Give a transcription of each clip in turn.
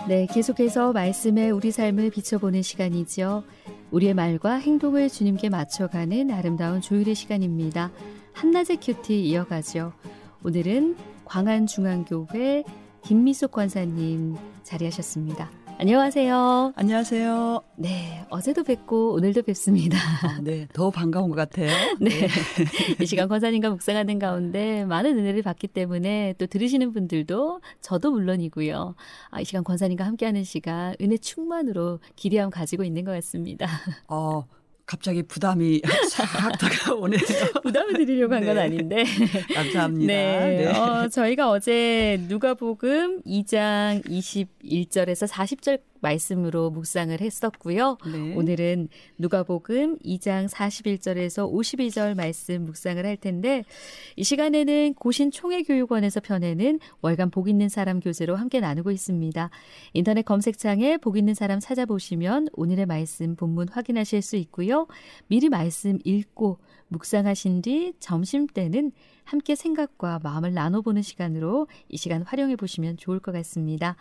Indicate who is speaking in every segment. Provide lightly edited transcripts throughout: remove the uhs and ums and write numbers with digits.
Speaker 1: 네, 계속해서 말씀에 우리 삶을 비춰보는 시간이죠. 우리의 말과 행동을 주님께 맞춰가는 아름다운 주일의 시간입니다. 한낮의 큐티 이어가죠. 오늘은 광안중앙교회 김미숙 권사님 자리하셨습니다. 안녕하세요.
Speaker 2: 안녕하세요.
Speaker 1: 네, 어제도 뵙고 오늘도 뵙습니다.
Speaker 2: 네, 더 반가운 것 같아요.
Speaker 1: 네, 이 시간 권사님과 묵상하는 가운데 많은 은혜를 받기 때문에 또 들으시는 분들도 저도 물론이고요. 이 시간 권사님과 함께하는 시간 은혜 충만으로 기대함 가지고 있는 것 같습니다.
Speaker 2: 갑자기 부담이 싹 다가오네요.
Speaker 1: 부담을 드리려고 한 건 아닌데.
Speaker 2: 감사합니다.
Speaker 1: 네. 저희가 어제 누가복음 2장 21절에서 40절 말씀으로 묵상을 했었고요. 네. 오늘은 누가복음 2장 41절에서 52절 말씀 묵상을 할 텐데 이 시간에는 고신총회교육원에서 펴내는 월간 복 있는 사람 교재로 함께 나누고 있습니다. 인터넷 검색창에 복 있는 사람 찾아보시면 오늘의 말씀 본문 확인하실 수 있고요. 미리 말씀 읽고 묵상하신 뒤 점심때는 함께 생각과 마음을 나눠보는 시간으로 이 시간 활용해 보시면 좋을 것 같습니다.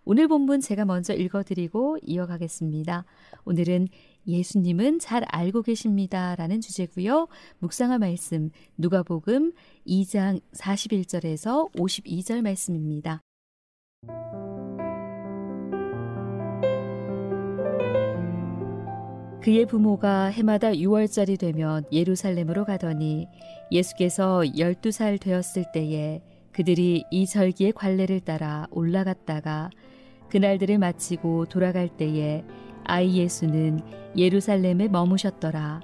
Speaker 1: 오늘 본문 제가 먼저 읽어드리고 이어가겠습니다. 오늘은 예수님은 잘 알고 계십니다 라는 주제고요. 묵상할 말씀 누가복음 2장 41절에서 52절 말씀입니다. 그의 부모가 해마다 6월절이 되면 예루살렘으로 가더니 예수께서 12살 되었을 때에 그들이 이 절기의 관례를 따라 올라갔다가 그날들을 마치고 돌아갈 때에 아이 예수는 예루살렘에 머무셨더라.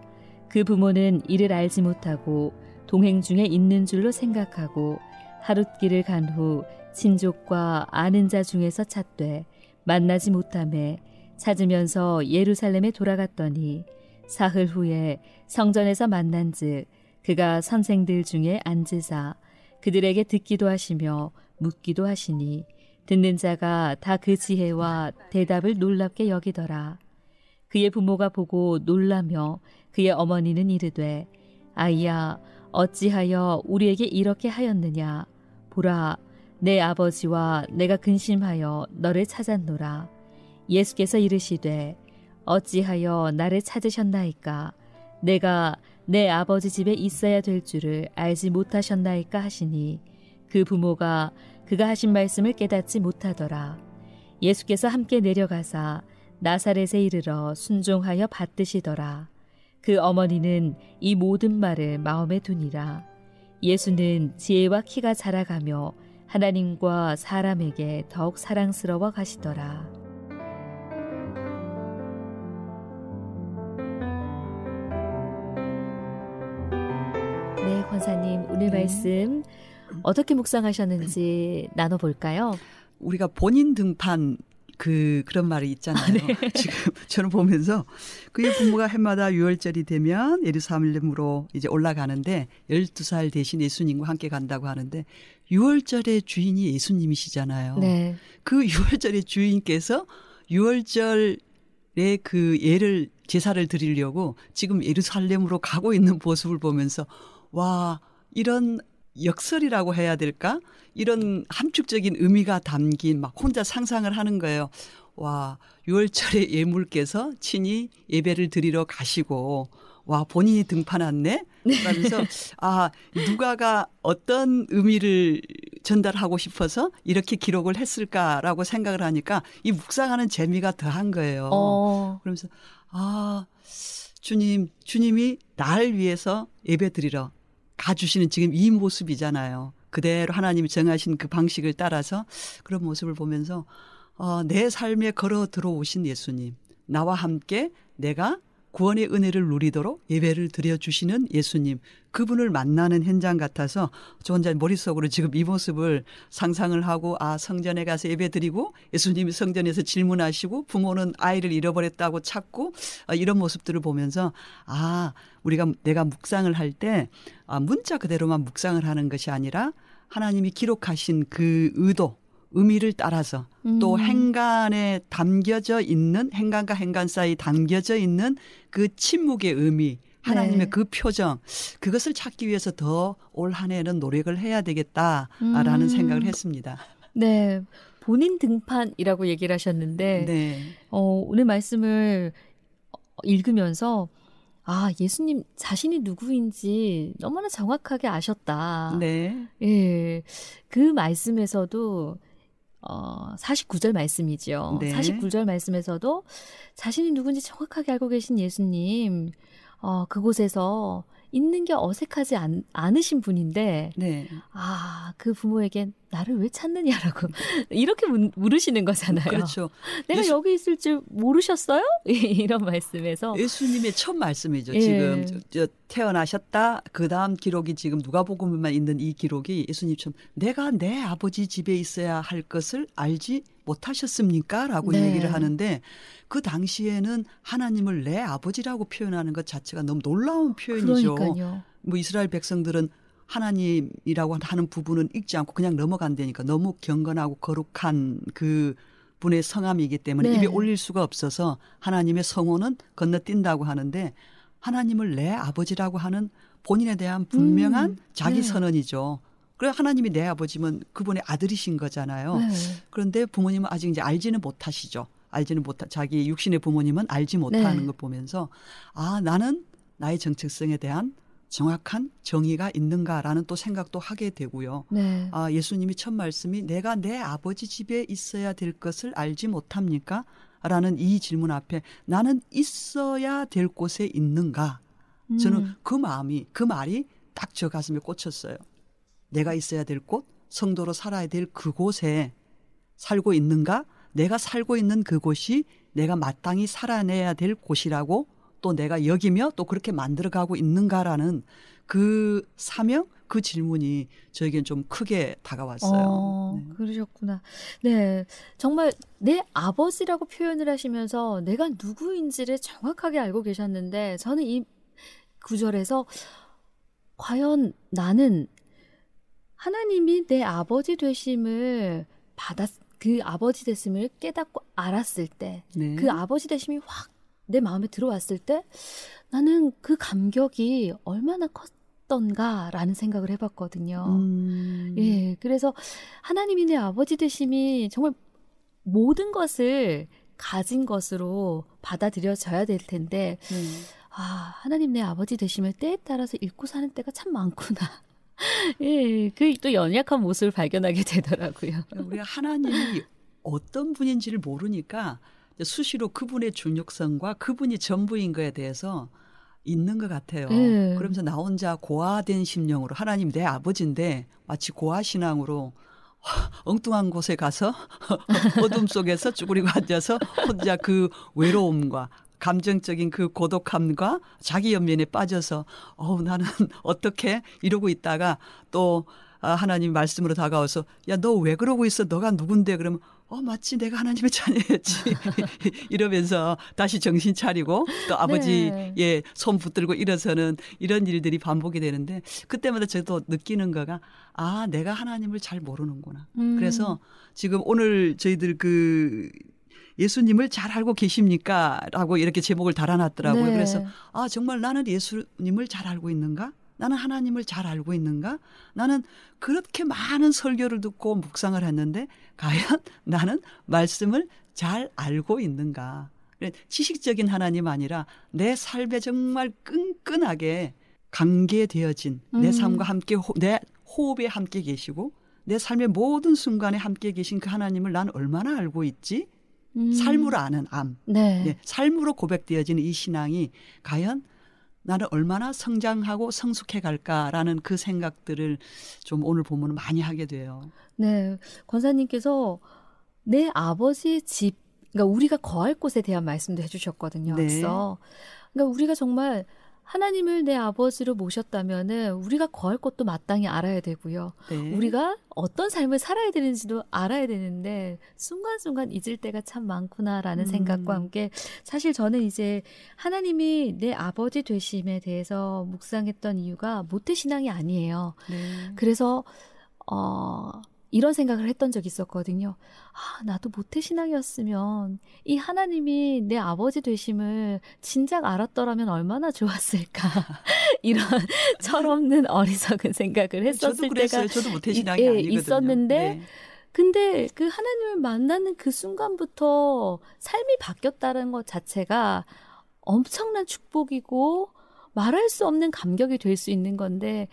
Speaker 1: 그 부모는 이를 알지 못하고 동행 중에 있는 줄로 생각하고 하룻길을 간 후 친족과 아는 자 중에서 찾되 만나지 못하매 찾으면서 예루살렘에 돌아갔더니 사흘 후에 성전에서 만난즉 그가 선생들 중에 앉으사 그들에게 듣기도 하시며 묻기도 하시니 듣는 자가 다 그 지혜와 대답을 놀랍게 여기더라. 그의 부모가 보고 놀라며 그의 어머니는 이르되 아이야 어찌하여 우리에게 이렇게 하였느냐. 보라 내 아버지와 내가 근심하여 너를 찾았노라. 예수께서 이르시되 어찌하여 나를 찾으셨나이까. 내가 내 아버지 집에 있어야 될 줄을 알지 못하셨나이까 하시니 그 부모가 그가 하신 말씀을 깨닫지 못하더라. 예수께서 함께 내려가사 나사렛에 이르러 순종하여 받드시더라. 그 어머니는 이 모든 말을 마음에 두니라. 예수는 지혜와 키가 자라가며 하나님과 사람에게 더욱 사랑스러워 가시더라. 네, 권사님 오늘 말씀 어떻게 묵상하셨는지 나눠볼까요?
Speaker 2: 우리가 본인 등판 그런 말이 있잖아요. 네. 지금 저는 보면서 그의 부모가 해마다 6월절이 되면 예루살렘으로 이제 올라가는데 12살 대신 예수님과 함께 간다고 하는데 6월절의 주인이 예수님이시잖아요. 네. 그 6월절의 주인께서 6월절에 그 예를 제사를 드리려고 지금 예루살렘으로 가고 있는 모습을 보면서 와 이런 역설이라고 해야 될까? 이런 함축적인 의미가 담긴 막 혼자 상상을 하는 거예요. 와, 6월절에 예물께서 친히 예배를 드리러 가시고 와, 본인이 등판했네? 그러면서 누가가 어떤 의미를 전달하고 싶어서 이렇게 기록을 했을까라고 생각을 하니까 이 묵상하는 재미가 더한 거예요. 그러면서 주님이 날 위해서 예배 드리러 가주시는 지금 이 모습이잖아요. 그대로 하나님이 정하신 그 방식을 따라서 그런 모습을 보면서 내 삶에 걸어 들어오신 예수님, 나와 함께 내가 구원의 은혜를 누리도록 예배를 드려주시는 예수님, 그분을 만나는 현장 같아서 저 혼자 머릿속으로 지금 이 모습을 상상을 하고 성전에 가서 예배 드리고 예수님이 성전에서 질문하시고 부모는 아이를 잃어버렸다고 찾고 이런 모습들을 보면서 내가 묵상을 할 때 문자 그대로만 묵상을 하는 것이 아니라 하나님이 기록하신 그 의미를 따라서 또 행간에 담겨져 있는 행간과 행간 사이 담겨져 있는 그 침묵의 의미 하나님의 그 표정 그것을 찾기 위해서 더 올 한 해는 노력을 해야 되겠다라는 생각을 했습니다.
Speaker 1: 네. 본인 등판이라고 얘기를 하셨는데
Speaker 2: 네.
Speaker 1: 오늘 말씀을 읽으면서 예수님 자신이 누구인지 너무나 정확하게 아셨다.
Speaker 2: 네.
Speaker 1: 예, 그 말씀에서도 49절 말씀이죠.
Speaker 2: 네.
Speaker 1: 49절 말씀에서도 자신이 누군지 정확하게 알고 계신 예수님, 그곳에서 있는 게 어색하지 않으신 분인데,
Speaker 2: 네.
Speaker 1: 그 부모에겐 나를 왜 찾느냐라고 이렇게 물으시는 거잖아요.
Speaker 2: 그렇죠.
Speaker 1: 내가 여기 있을 줄 모르셨어요? 이런 말씀에서
Speaker 2: 예수님의 첫 말씀이죠.
Speaker 1: 예.
Speaker 2: 지금 태어나셨다. 그 다음 기록이 지금 누가복음에만 있는 이 기록이 예수님처럼 내가 내 아버지 집에 있어야 할 것을 알지 못하셨습니까? 라고
Speaker 1: 네.
Speaker 2: 얘기를 하는데 그 당시에는 하나님을 내 아버지라고 표현하는 것 자체가 너무 놀라운 표현이죠.
Speaker 1: 그러니까요.
Speaker 2: 뭐 이스라엘 백성들은 하나님이라고 하는 부분은 읽지 않고 그냥 넘어간다니까 너무 경건하고 거룩한 그 분의 성함이기 때문에
Speaker 1: 네.
Speaker 2: 입에 올릴 수가 없어서 하나님의 성호는 건너뛴다고 하는데 하나님을 내 아버지라고 하는 본인에 대한 분명한 자기
Speaker 1: 네.
Speaker 2: 선언이죠. 그래 하나님이 내 아버지면 그분의 아들이신 거잖아요.
Speaker 1: 네.
Speaker 2: 그런데 부모님은 아직 이제 알지는 못하시죠. 자기 육신의 부모님은 알지 못하는
Speaker 1: 네.
Speaker 2: 걸 보면서 나는 나의 정체성에 대한 정확한 정의가 있는가라는 또 생각도 하게 되고요.
Speaker 1: 네.
Speaker 2: 예수님이 첫 말씀이 내가 내 아버지 집에 있어야 될 것을 알지 못합니까? 라는 이 질문 앞에 나는 있어야 될 곳에 있는가? 저는 그 말이 딱 저 가슴에 꽂혔어요. 내가 있어야 될 곳, 성도로 살아야 될 그곳에 살고 있는가? 내가 살고 있는 그곳이 내가 마땅히 살아내야 될 곳이라고 또 내가 여기며 또 그렇게 만들어가고 있는가라는 그 사명, 그 질문이 저에겐 좀 크게 다가왔어요. 네.
Speaker 1: 그러셨구나. 네, 정말 내 아버지라고 표현을 하시면서 내가 누구인지를 정확하게 알고 계셨는데 저는 이 구절에서 과연 나는 하나님이 내 아버지 되심을 그 아버지 되심을 깨닫고 알았을 때,
Speaker 2: 네.
Speaker 1: 그 아버지 되심이 확 내 마음에 들어왔을 때 나는 그 감격이 얼마나 컸던가라는 생각을 해봤거든요. 예, 그래서 하나님이 내 아버지 되심이 정말 모든 것을 가진 것으로 받아들여져야 될 텐데 하나님 내 아버지 되심을 때에 따라서 잊고 사는 때가 참 많구나. 예, 그 또 연약한 모습을 발견하게 되더라고요.
Speaker 2: 우리가 하나님이 어떤 분인지를 모르니까 수시로 그분의 중요성과 그분이 전부인 거에 대해서 있는 것 같아요. 그러면서 나 혼자 고아된 심령으로 하나님 내 아버지인데 마치 고아신앙으로 엉뚱한 곳에 가서 어둠 속에서 쭈그리고 앉아서 혼자 그 외로움과 감정적인 그 고독함과 자기 연민에 빠져서 나는 어떻게 이러고 있다가 또 하나님 말씀으로 다가와서 야, 너 왜 그러고 있어? 너가 누군데? 그러면 마치 내가 하나님의 자녀였지. 이러면서 다시 정신 차리고 또 아버지의 손 붙들고 일어서는 이런 일들이 반복이 되는데 그때마다 저도 느끼는 거가 내가 하나님을 잘 모르는구나. 그래서 지금 오늘 저희들 예수님을 잘 알고 계십니까? 라고 이렇게 제목을 달아놨더라고요.
Speaker 1: 네.
Speaker 2: 그래서 정말 나는 예수님을 잘 알고 있는가? 나는 하나님을 잘 알고 있는가? 나는 그렇게 많은 설교를 듣고 묵상을 했는데 과연 나는 말씀을 잘 알고 있는가? 지식적인 하나님 아니라 내 삶에 정말 끈끈하게 관계되어진 내 삶과 함께 내 호흡에 함께 계시고 내 삶의 모든 순간에 함께 계신 그 하나님을 난 얼마나 알고 있지? 삶으로 아는 암. 네, 삶으로 고백되어지는 이 신앙이 과연 나는 얼마나 성장하고 성숙해 갈까라는 그 생각들을 좀 오늘 보면 많이 하게 돼요.
Speaker 1: 네, 권사님께서 내 아버지의 집, 그러니까 우리가 거할 곳에 대한 말씀도 해주셨거든요.
Speaker 2: 네.
Speaker 1: 앞서. 그러니까 우리가 정말 하나님을 내 아버지로 모셨다면은 우리가 거할 곳도 마땅히 알아야 되고요.
Speaker 2: 네.
Speaker 1: 우리가 어떤 삶을 살아야 되는지도 알아야 되는데 순간순간 잊을 때가 참 많구나라는 생각과 함께 사실 저는 이제 하나님이 내 아버지 되심에 대해서 묵상했던 이유가 모태신앙이 아니에요.
Speaker 2: 네.
Speaker 1: 그래서 이런 생각을 했던 적이 있었거든요. 나도 모태신앙이었으면 이 하나님이 내 아버지 되심을 진작 알았더라면 얼마나 좋았을까. 이런 철없는 어리석은 생각을 했었을
Speaker 2: 저도 그랬어요.
Speaker 1: 때가
Speaker 2: 저도 모태신앙이 아니거든요.
Speaker 1: 있었는데
Speaker 2: 네.
Speaker 1: 근데 그 하나님을 만나는 그 순간부터 삶이 바뀌었다는 것 자체가 엄청난 축복이고 말할 수 없는 감격이 될 수 있는 건데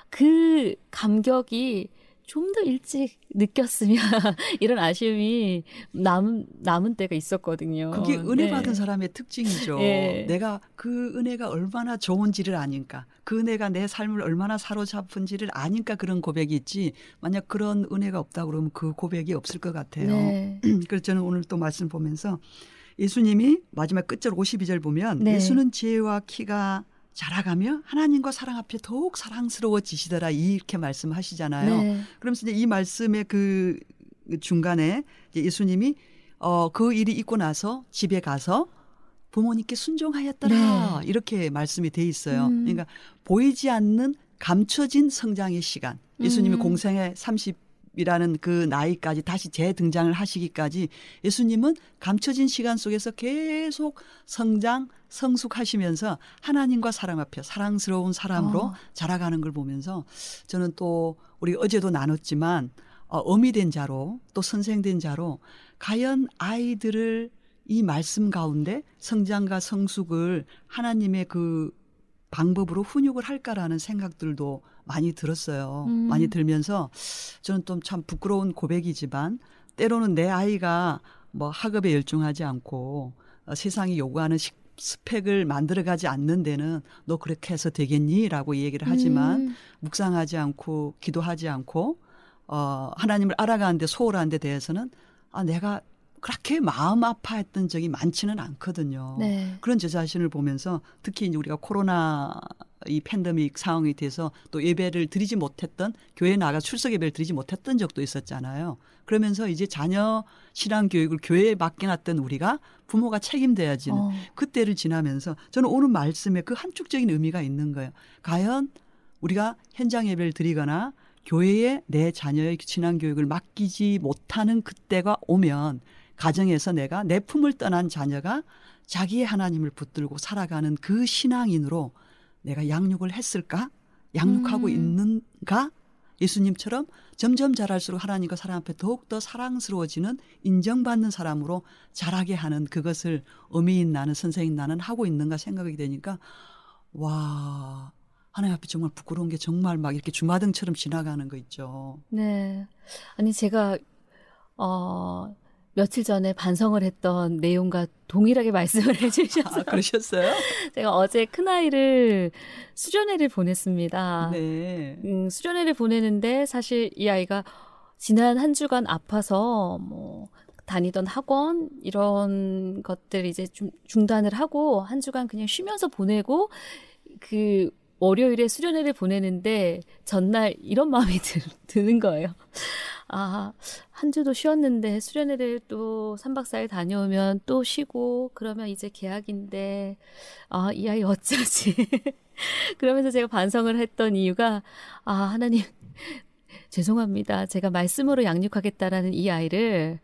Speaker 1: 그 감격이 좀 더 일찍 느꼈으면 이런 아쉬움이 남은 때가 있었거든요.
Speaker 2: 그게 은혜
Speaker 1: 네.
Speaker 2: 받은 사람의 특징이죠.
Speaker 1: 네.
Speaker 2: 내가 그 은혜가 얼마나 좋은지를 아니까, 그 은혜가 내 삶을 얼마나 사로잡은지를 아니까 그런 고백이 있지, 만약 그런 은혜가 없다 그러면 그 고백이 없을 것 같아요.
Speaker 1: 네.
Speaker 2: 그래서 저는 오늘 또 말씀 보면서 예수님이 마지막 끝절 52절 보면
Speaker 1: 네.
Speaker 2: 예수는 지혜와 키가 자라가며 하나님과 사랑 앞에 더욱 사랑스러워지시더라 이렇게 말씀하시잖아요.
Speaker 1: 네.
Speaker 2: 그러면서 이제 이 말씀의 그 중간에 이제 예수님이 그 일이 있고 나서 집에 가서 부모님께 순종하였더라
Speaker 1: 네.
Speaker 2: 이렇게 말씀이 돼 있어요. 그러니까 보이지 않는 감춰진 성장의 시간. 예수님이 공생의 30이라는 그 나이까지 다시 재등장을 하시기까지 예수님은 감춰진 시간 속에서 계속 성장, 성숙하시면서 하나님과 사람 앞에 사랑스러운 사람으로 자라가는 걸 보면서 저는 또 우리 어제도 나눴지만 어미 된 자로 또 선생된 자로 과연 아이들을 이 말씀 가운데 성장과 성숙을 하나님의 그 방법으로 훈육을 할까라는 생각들도 많이 들었어요. 많이 들면서 저는 좀 참 부끄러운 고백이지만 때로는 내 아이가 뭐 학업에 열중하지 않고 세상이 요구하는 스펙을 만들어가지 않는 데는 너 그렇게 해서 되겠니? 라고 얘기를 하지만 묵상하지 않고 기도하지 않고 하나님을 알아가는데 소홀한 데 대해서는 내가 그렇게 마음 아파했던 적이 많지는 않거든요.
Speaker 1: 네.
Speaker 2: 그런 제 자신을 보면서 특히 이제 우리가 코로나 이 팬데믹 상황이 돼서 또 예배를 드리지 못했던 교회에 나가 출석 예배를 드리지 못했던 적도 있었잖아요. 그러면서 이제 자녀 신앙 교육을 교회에 맡겨놨던 우리가 부모가 책임져야지는 그때를 지나면서 저는 오늘 말씀에 그 함축적인 의미가 있는 거예요. 과연 우리가 현장 예배를 드리거나 교회에 내 자녀의 신앙 교육을 맡기지 못하는 그때가 오면 가정에서 내가 내 품을 떠난 자녀가 자기의 하나님을 붙들고 살아가는 그 신앙인으로 내가 양육을 했을까? 양육하고 있는가? 예수님처럼 점점 자랄수록 하나님과 사람 앞에 더욱더 사랑스러워지는 인정받는 사람으로 자라게 하는 그것을 어미인 나는 선생인 나는 하고 있는가 생각이 되니까 와 하나님 앞에 정말 부끄러운 게 정말 막 이렇게 주마등처럼 지나가는 거 있죠.
Speaker 1: 네. 아니 제가 며칠 전에 반성을 했던 내용과 동일하게 말씀을 해주셔서
Speaker 2: 그러셨어요?
Speaker 1: 제가 어제 큰아이를 수련회를 보냈습니다.
Speaker 2: 네.
Speaker 1: 수련회를 보내는데 사실 이 아이가 지난 한 주간 아파서 뭐 다니던 학원 이런 것들 이제 좀 중단을 하고 한 주간 그냥 쉬면서 보내고 그 월요일에 수련회를 보내는데 전날 이런 마음이 드는 거예요. 한 주도 쉬었는데 수련회를 또 3박 4일 다녀오면 또 쉬고 그러면 이제 개학인데 이 아이 어쩌지. 그러면서 제가 반성을 했던 이유가 하나님 죄송합니다. 제가 말씀으로 양육하겠다라는 이 아이를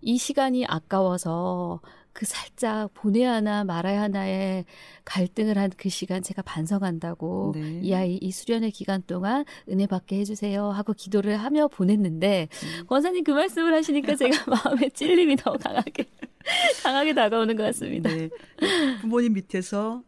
Speaker 1: 이 시간이 아까워서 그 살짝 보내야 하나 말아야 하나의 갈등을 한 그 시간 제가 반성한다고
Speaker 2: 네.
Speaker 1: 이 아이 이 수련회 기간 동안 은혜 받게 해주세요 하고 기도를 하며 보냈는데 권사님 그 말씀을 하시니까 제가 마음에 찔림이 더 강하게 다가오는 것 같습니다.
Speaker 2: 네. 부모님 밑에서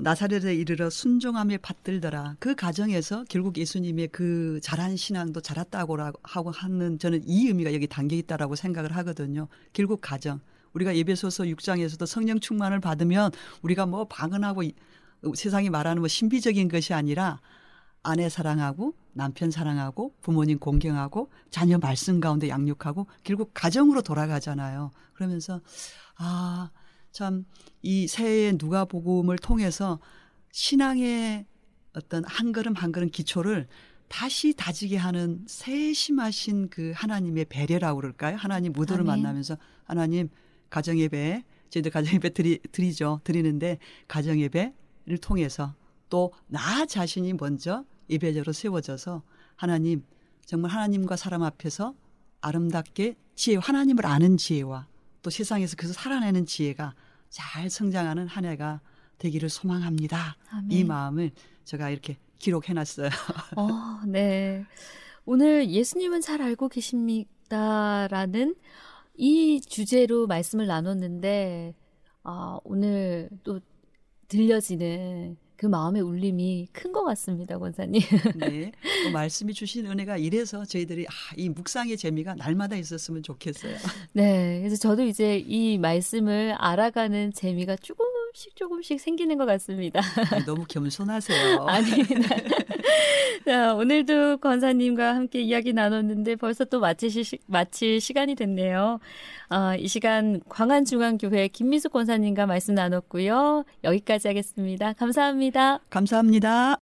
Speaker 2: 나사렛에 이르러 순종함에 받들더라. 그 가정에서 결국 예수님의 그 자란 신앙도 자랐다고 하고 하는 저는 이 의미가 여기 담겨 있다라고 생각을 하거든요. 결국 가정. 우리가 예배소서 6장에서도 성령 충만을 받으면 우리가 뭐 방언하고 세상이 말하는 뭐 신비적인 것이 아니라 아내 사랑하고 남편 사랑하고 부모님 공경하고 자녀 말씀 가운데 양육하고 결국 가정으로 돌아가잖아요. 그러면서 참 이 새해의 누가복음을 통해서 신앙의 어떤 한 걸음 한 걸음 기초를 다시 다지게 하는 세심하신 그 하나님의 배려라고 그럴까요? 하나님 무도를 만나면서 하나님 가정예배, 저희들 가정예배 드리죠. 드리는데 가정예배를 통해서 또 나 자신이 먼저 예배자로 세워져서 하나님 정말 하나님과 사람 앞에서 아름답게 하나님을 아는 지혜와 또 세상에서 그래서 살아내는 지혜가 잘 성장하는 한 해가 되기를 소망합니다.
Speaker 1: 아멘.
Speaker 2: 이 마음을 제가 이렇게 기록해놨어요.
Speaker 1: 네. 오늘 예수님은 잘 알고 계십니다라는 이 주제로 말씀을 나눴는데 오늘 또 들려지는 그 마음의 울림이 큰 것 같습니다, 권사님.
Speaker 2: 네, 말씀이 주신 은혜가 이래서 저희들이 이 묵상의 재미가 날마다 있었으면 좋겠어요.
Speaker 1: 네, 그래서 저도 이제 이 말씀을 알아가는 재미가 조금씩 생기는 것 같습니다.
Speaker 2: 너무 겸손하세요.
Speaker 1: 아닙니다. 자, 오늘도 권사님과 함께 이야기 나눴는데 벌써 또 마칠 시간이 됐네요. 이 시간 광안중앙교회 김미숙 권사님과 말씀 나눴고요. 여기까지 하겠습니다. 감사합니다.
Speaker 2: 감사합니다.